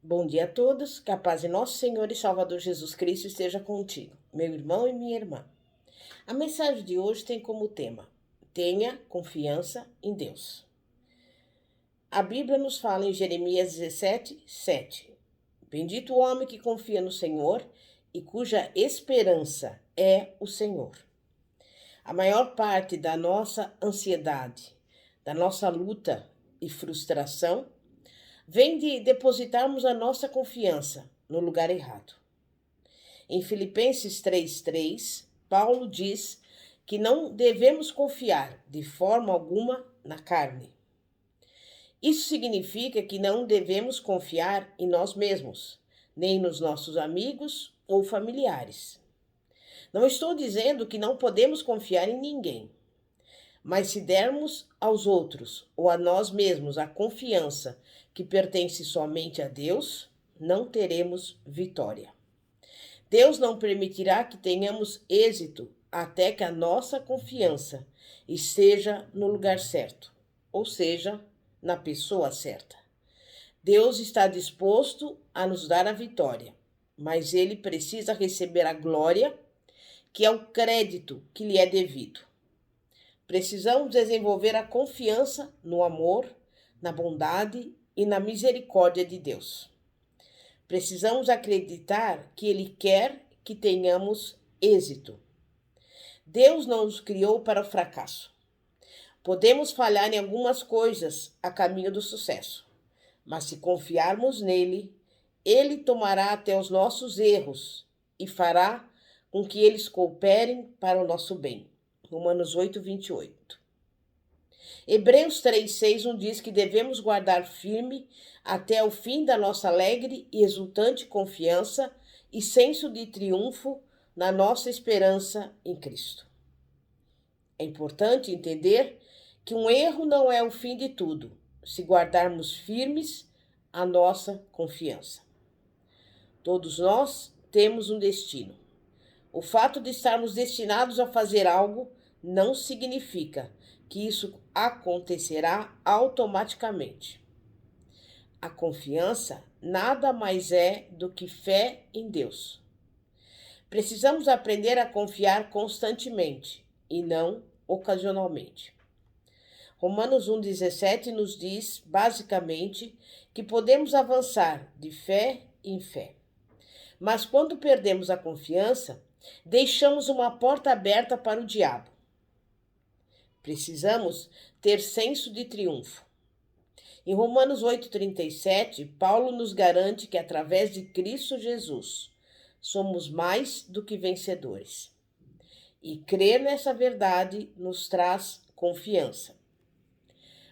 Bom dia a todos, que a paz de nosso Senhor e Salvador Jesus Cristo esteja contigo, meu irmão e minha irmã. A mensagem de hoje tem como tema: tenha confiança em Deus. A Bíblia nos fala em Jeremias 17, 7. Bendito o homem que confia no Senhor e cuja esperança é o Senhor. A maior parte da nossa ansiedade, da nossa luta e frustração vem de depositarmos a nossa confiança no lugar errado. Em Filipenses 3:3, Paulo diz que não devemos confiar de forma alguma na carne. Isso significa que não devemos confiar em nós mesmos, nem nos nossos amigos ou familiares. Não estou dizendo que não podemos confiar em ninguém, mas se dermos aos outros ou a nós mesmos a confiança que pertence somente a Deus, não teremos vitória. Deus não permitirá que tenhamos êxito até que a nossa confiança esteja no lugar certo, ou seja, na pessoa certa. Deus está disposto a nos dar a vitória, mas ele precisa receber a glória, que é o crédito que lhe é devido. Precisamos desenvolver a confiança no amor, na bondade e na misericórdia de Deus. Precisamos acreditar que Ele quer que tenhamos êxito. Deus não nos criou para o fracasso. Podemos falhar em algumas coisas a caminho do sucesso, mas se confiarmos nele, Ele tomará até os nossos erros e fará com que eles cooperem para o nosso bem. Romanos 8, 28. Hebreus 3:6 nos diz que devemos guardar firme até o fim da nossa alegre e exultante confiança e senso de triunfo na nossa esperança em Cristo. É importante entender que um erro não é o fim de tudo, se guardarmos firmes a nossa confiança. Todos nós temos um destino. O fato de estarmos destinados a fazer algo não significa que isso acontecerá automaticamente. A confiança nada mais é do que fé em Deus. Precisamos aprender a confiar constantemente e não ocasionalmente. Romanos 1,17 nos diz, basicamente, que podemos avançar de fé em fé. Mas quando perdemos a confiança, deixamos uma porta aberta para o diabo. Precisamos ter senso de triunfo. Em Romanos 8,37, Paulo nos garante que através de Cristo Jesus somos mais do que vencedores. E crer nessa verdade nos traz confiança.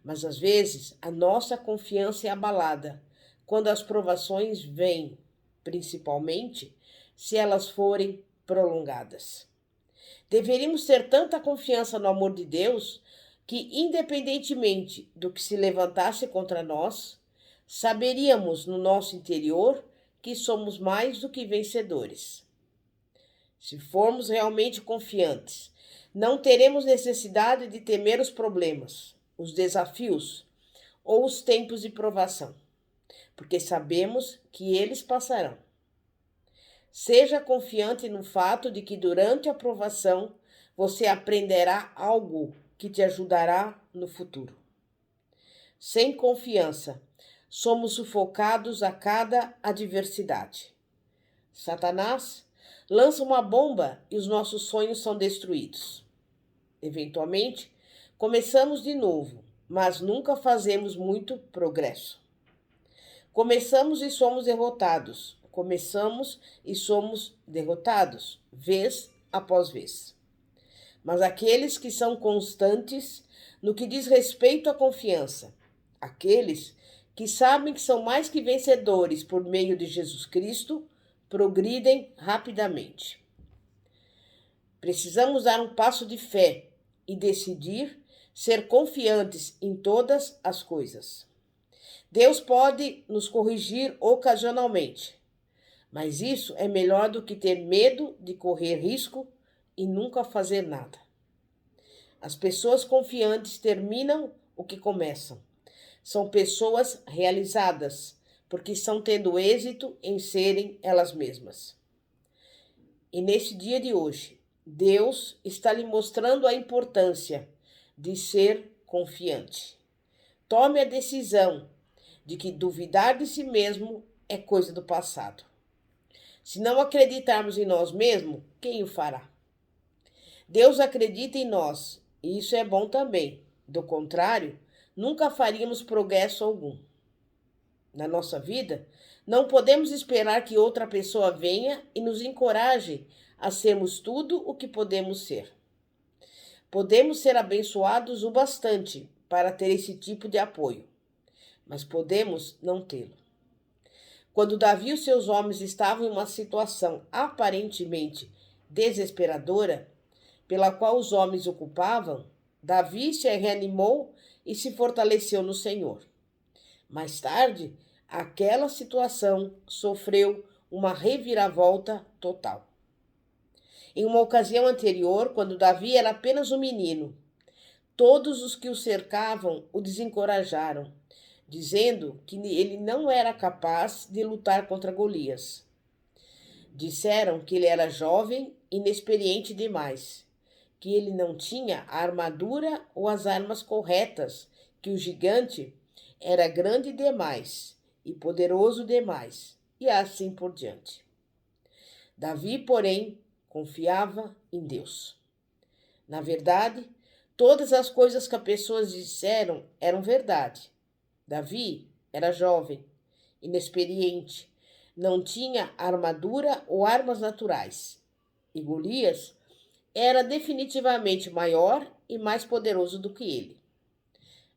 Mas às vezes a nossa confiança é abalada quando as provações vêm, principalmente se elas forem prolongadas. Deveríamos ter tanta confiança no amor de Deus que, independentemente do que se levantasse contra nós, saberíamos no nosso interior que somos mais do que vencedores. Se formos realmente confiantes, não teremos necessidade de temer os problemas, os desafios ou os tempos de provação, porque sabemos que eles passarão. Seja confiante no fato de que durante a provação você aprenderá algo que te ajudará no futuro. Sem confiança, somos sufocados a cada adversidade. Satanás lança uma bomba e os nossos sonhos são destruídos. Eventualmente, começamos de novo, mas nunca fazemos muito progresso. Começamos e somos derrotados. Começamos e somos derrotados, vez após vez. Mas aqueles que são constantes no que diz respeito à confiança, aqueles que sabem que são mais que vencedores por meio de Jesus Cristo, progridem rapidamente. Precisamos dar um passo de fé e decidir ser confiantes em todas as coisas. Deus pode nos corrigir ocasionalmente, mas isso é melhor do que ter medo de correr risco e nunca fazer nada. As pessoas confiantes terminam o que começam. São pessoas realizadas, porque estão tendo êxito em serem elas mesmas. E nesse dia de hoje, Deus está lhe mostrando a importância de ser confiante. Tome a decisão de que duvidar de si mesmo é coisa do passado. Se não acreditarmos em nós mesmos, quem o fará? Deus acredita em nós, e isso é bom também. Do contrário, nunca faríamos progresso algum. Na nossa vida, não podemos esperar que outra pessoa venha e nos encoraje a sermos tudo o que podemos ser. Podemos ser abençoados o bastante para ter esse tipo de apoio, mas podemos não tê-lo. Quando Davi e os seus homens estavam em uma situação aparentemente desesperadora, pela qual os homens ocupavam, Davi se reanimou e se fortaleceu no Senhor. Mais tarde, aquela situação sofreu uma reviravolta total. Em uma ocasião anterior, quando Davi era apenas um menino, todos os que o cercavam o desencorajaram, dizendo que ele não era capaz de lutar contra Golias. Disseram que ele era jovem, inexperiente demais, que ele não tinha a armadura ou as armas corretas, que o gigante era grande demais e poderoso demais, e assim por diante. Davi, porém, confiava em Deus. Na verdade, todas as coisas que as pessoas disseram eram verdade. Davi era jovem, inexperiente, não tinha armadura ou armas naturais. E Golias era definitivamente maior e mais poderoso do que ele.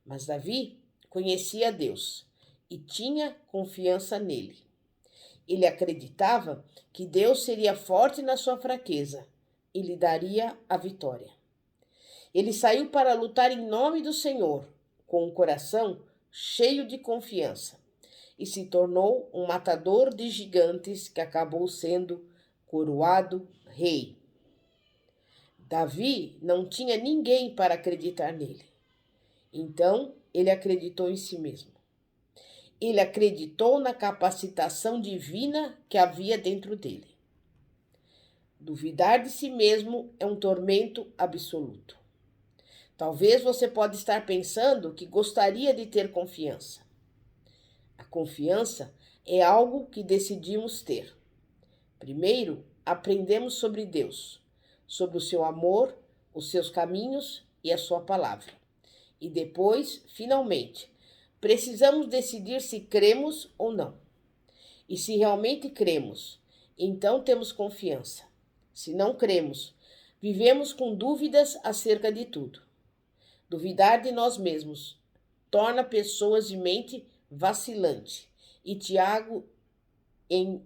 Mas Davi conhecia Deus e tinha confiança nele. Ele acreditava que Deus seria forte na sua fraqueza e lhe daria a vitória. Ele saiu para lutar em nome do Senhor, com o coração cheio de confiança, e se tornou um matador de gigantes que acabou sendo coroado rei. Davi não tinha ninguém para acreditar nele. Então, ele acreditou em si mesmo. Ele acreditou na capacitação divina que havia dentro dele. Duvidar de si mesmo é um tormento absoluto. Talvez você pode estar pensando que gostaria de ter confiança. A confiança é algo que decidimos ter. Primeiro, aprendemos sobre Deus, sobre o seu amor, os seus caminhos e a sua palavra. E depois, finalmente, precisamos decidir se cremos ou não. E se realmente cremos, então temos confiança. Se não cremos, vivemos com dúvidas acerca de tudo. Duvidar de nós mesmos torna pessoas de mente vacilante. E Tiago, em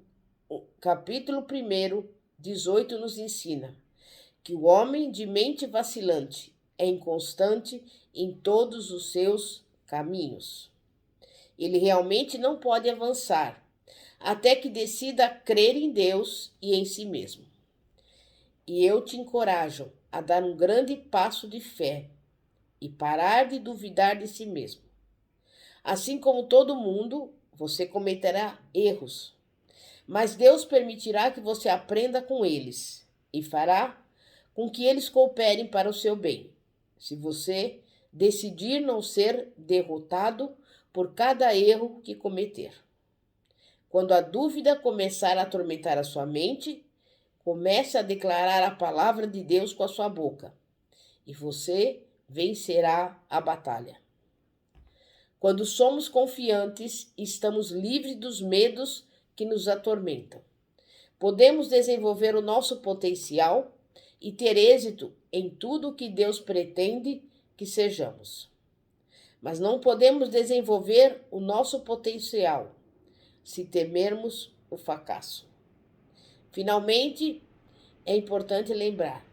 capítulo 1, 18, nos ensina que o homem de mente vacilante é inconstante em todos os seus caminhos. Ele realmente não pode avançar até que decida crer em Deus e em si mesmo. E eu te encorajo a dar um grande passo de fé e parar de duvidar de si mesmo. Assim como todo mundo, você cometerá erros, mas Deus permitirá que você aprenda com eles e fará com que eles cooperem para o seu bem, se você decidir não ser derrotado por cada erro que cometer. Quando a dúvida começar a atormentar a sua mente, comece a declarar a palavra de Deus com a sua boca, e você vencerá a batalha. Quando somos confiantes, estamos livres dos medos que nos atormentam. Podemos desenvolver o nosso potencial e ter êxito em tudo o que Deus pretende que sejamos. Mas não podemos desenvolver o nosso potencial se temermos o fracasso. Finalmente, é importante lembrar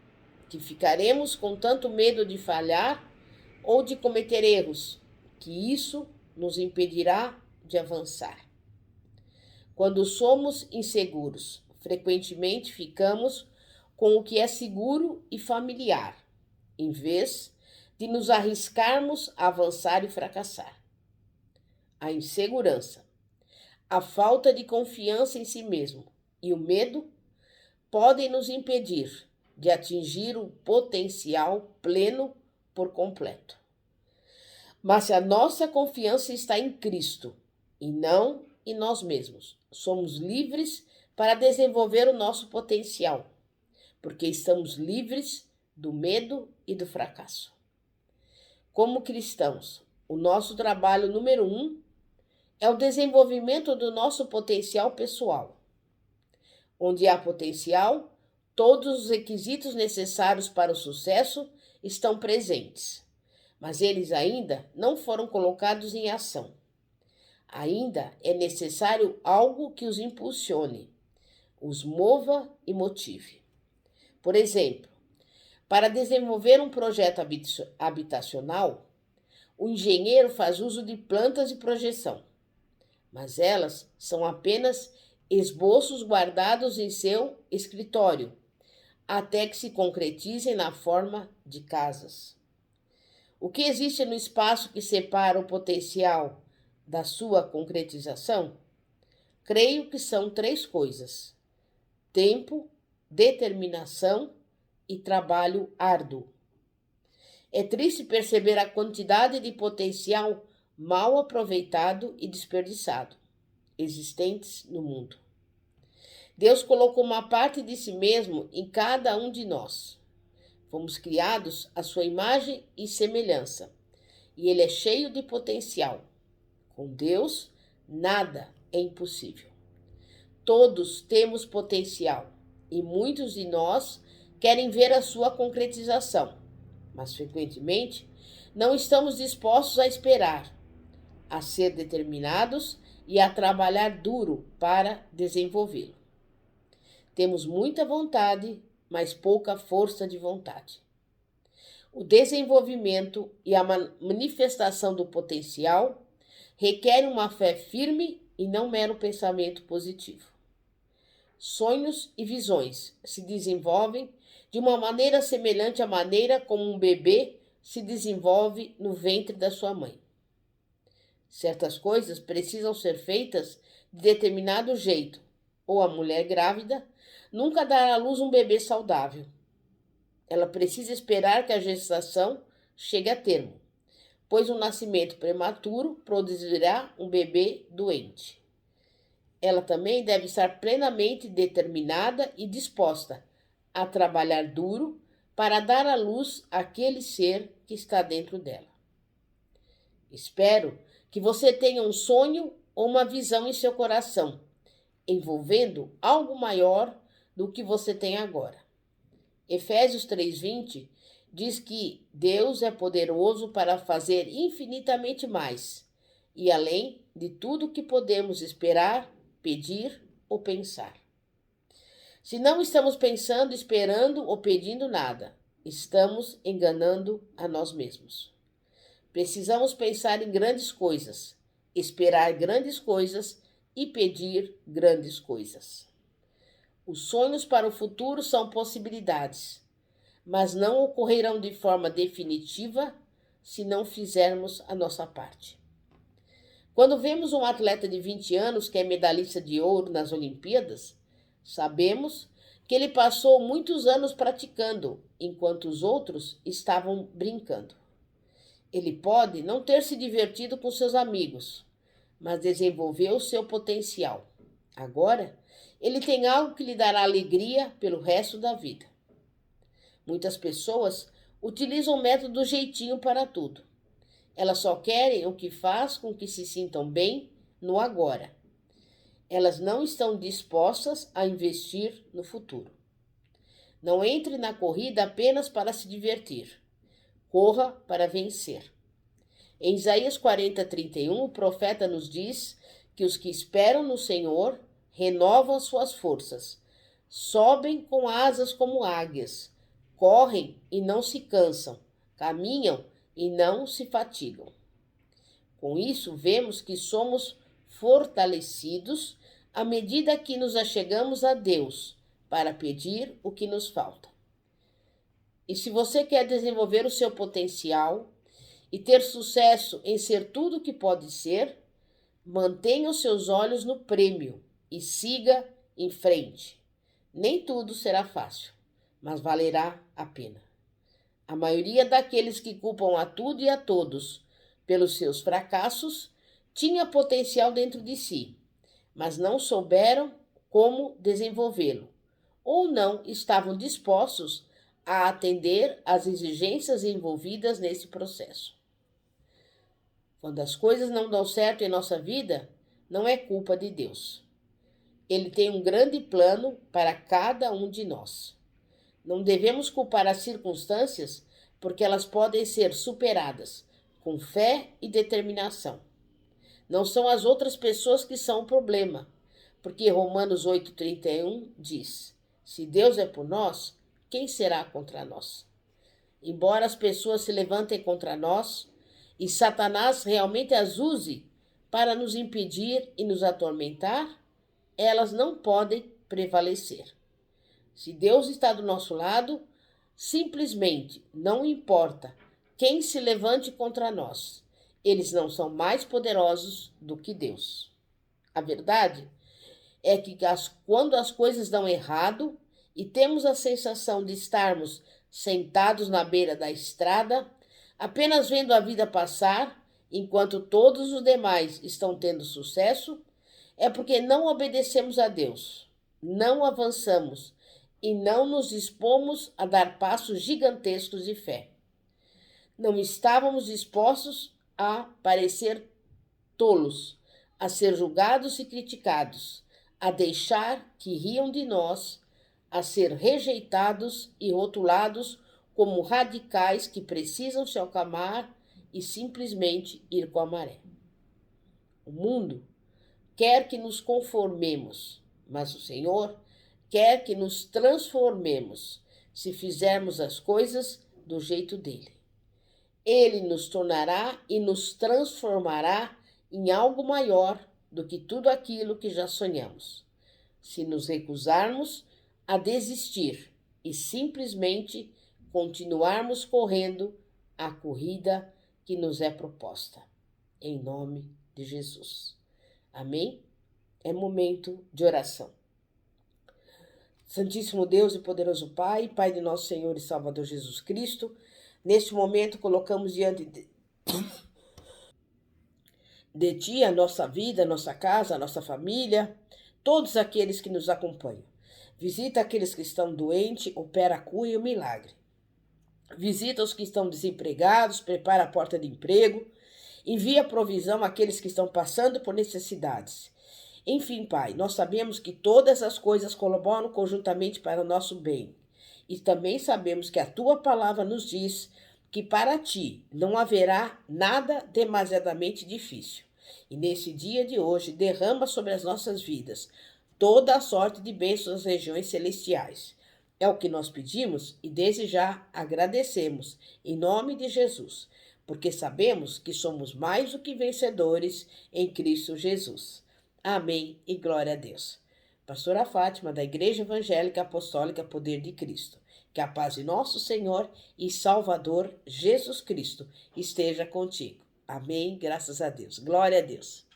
que ficaremos com tanto medo de falhar ou de cometer erros, que isso nos impedirá de avançar. Quando somos inseguros, frequentemente ficamos com o que é seguro e familiar, em vez de nos arriscarmos a avançar e fracassar. A insegurança, A falta de confiança em si mesmo e o medo podem nos impedir de atingir o potencial pleno por completo. Mas se a nossa confiança está em Cristo e não em nós mesmos, somos livres para desenvolver o nosso potencial, porque estamos livres do medo e do fracasso. Como cristãos, o nosso trabalho número 1 é o desenvolvimento do nosso potencial pessoal. Onde há potencial, todos os requisitos necessários para o sucesso estão presentes, mas eles ainda não foram colocados em ação. Ainda é necessário algo que os impulsione, os mova e motive. Por exemplo, para desenvolver um projeto habitacional, o engenheiro faz uso de plantas de projeção, mas elas são apenas esboços guardados em seu escritório, até que se concretizem na forma de casas. O que existe no espaço que separa o potencial da sua concretização? Creio que são 3 coisas: tempo, determinação e trabalho árduo. É triste perceber a quantidade de potencial mal aproveitado e desperdiçado existentes no mundo. Deus colocou uma parte de si mesmo em cada um de nós. Fomos criados à sua imagem e semelhança, e ele é cheio de potencial. Com Deus, nada é impossível. Todos temos potencial, e muitos de nós querem ver a sua concretização, mas frequentemente não estamos dispostos a esperar, a ser determinados e a trabalhar duro para desenvolvê-lo. Temos muita vontade, mas pouca força de vontade. O desenvolvimento e a manifestação do potencial requerem uma fé firme e não mero pensamento positivo. Sonhos e visões se desenvolvem de uma maneira semelhante à maneira como um bebê se desenvolve no ventre da sua mãe. Certas coisas precisam ser feitas de determinado jeito, ou a mulher grávida nunca dará à luz um bebê saudável. Ela precisa esperar que a gestação chegue a termo, pois um nascimento prematuro produzirá um bebê doente. Ela também deve estar plenamente determinada e disposta a trabalhar duro para dar à luz aquele ser que está dentro dela. Espero que você tenha um sonho ou uma visão em seu coração, envolvendo algo maior do que você tem agora. Efésios 3:20 diz que Deus é poderoso para fazer infinitamente mais e além de tudo que podemos esperar, pedir ou pensar. Se não estamos pensando, esperando ou pedindo nada, estamos enganando a nós mesmos. Precisamos pensar em grandes coisas, esperar grandes coisas e pedir grandes coisas. Os sonhos para o futuro são possibilidades, mas não ocorrerão de forma definitiva se não fizermos a nossa parte. Quando vemos um atleta de 20 anos que é medalhista de ouro nas Olimpíadas, sabemos que ele passou muitos anos praticando, enquanto os outros estavam brincando. Ele pode não ter se divertido com seus amigos, mas desenvolveu seu potencial. Agora, ele tem algo que lhe dará alegria pelo resto da vida. Muitas pessoas utilizam o método do jeitinho para tudo. Elas só querem o que faz com que se sintam bem no agora. Elas não estão dispostas a investir no futuro. Não entre na corrida apenas para se divertir. Corra para vencer. Em Isaías 40:31, o profeta nos diz que os que esperam no Senhor renovam suas forças, sobem com asas como águias, correm e não se cansam, caminham e não se fatigam. Com isso, vemos que somos fortalecidos à medida que nos achegamos a Deus para pedir o que nos falta. E se você quer desenvolver o seu potencial e ter sucesso em ser tudo o que pode ser, Mantenha os seus olhos no prêmio e siga em frente. Nem tudo será fácil, mas valerá a pena. A maioria daqueles que culpam a tudo e a todos pelos seus fracassos tinha potencial dentro de si, mas não souberam como desenvolvê-lo, ou não estavam dispostos a atender às exigências envolvidas nesse processo. Quando as coisas não dão certo em nossa vida, não é culpa de Deus. Ele tem um grande plano para cada um de nós. Não devemos culpar as circunstâncias, porque elas podem ser superadas com fé e determinação. Não são as outras pessoas que são o problema, porque Romanos 8,31 diz: se Deus é por nós, quem será contra nós? Embora as pessoas se levantem contra nós e Satanás realmente as use para nos impedir e nos atormentar, elas não podem prevalecer. Se Deus está do nosso lado, simplesmente não importa quem se levante contra nós, eles não são mais poderosos do que Deus. A verdade é que quando as coisas dão errado e temos a sensação de estarmos sentados na beira da estrada, apenas vendo a vida passar, enquanto todos os demais estão tendo sucesso, é porque não obedecemos a Deus, não avançamos e não nos dispomos a dar passos gigantescos de fé. Não estávamos dispostos a parecer tolos, a ser julgados e criticados, a deixar que riam de nós, a ser rejeitados e rotulados como radicais que precisam se acalmar e simplesmente ir com a maré. O mundo quer que nos conformemos, mas o Senhor quer que nos transformemos se fizermos as coisas do jeito dele. Ele nos tornará e nos transformará em algo maior do que tudo aquilo que já sonhamos, se nos recusarmos a desistir e simplesmente continuarmos correndo a corrida que nos é proposta. Em nome de Jesus. Amém? É momento de oração. Santíssimo Deus e poderoso Pai, Pai de nosso Senhor e Salvador Jesus Cristo, neste momento colocamos diante de Ti a nossa vida, a nossa casa, a nossa família, todos aqueles que nos acompanham. Visita aqueles que estão doentes, opera a cura e o milagre. Visita os que estão desempregados, prepara a porta de emprego, envia provisão àqueles que estão passando por necessidades. Enfim, Pai, nós sabemos que todas as coisas colaboram conjuntamente para o nosso bem. E também sabemos que a Tua palavra nos diz que para Ti não haverá nada demasiadamente difícil. E nesse dia de hoje, derrama sobre as nossas vidas toda a sorte de bênçãos das regiões celestiais. É o que nós pedimos e desde já agradecemos, em nome de Jesus, porque sabemos que somos mais do que vencedores em Cristo Jesus. Amém e glória a Deus. Pastora Fátima, da Igreja Evangélica Apostólica Poder de Cristo. Que a paz de nosso Senhor e Salvador Jesus Cristo esteja contigo. Amém, graças a Deus. Glória a Deus.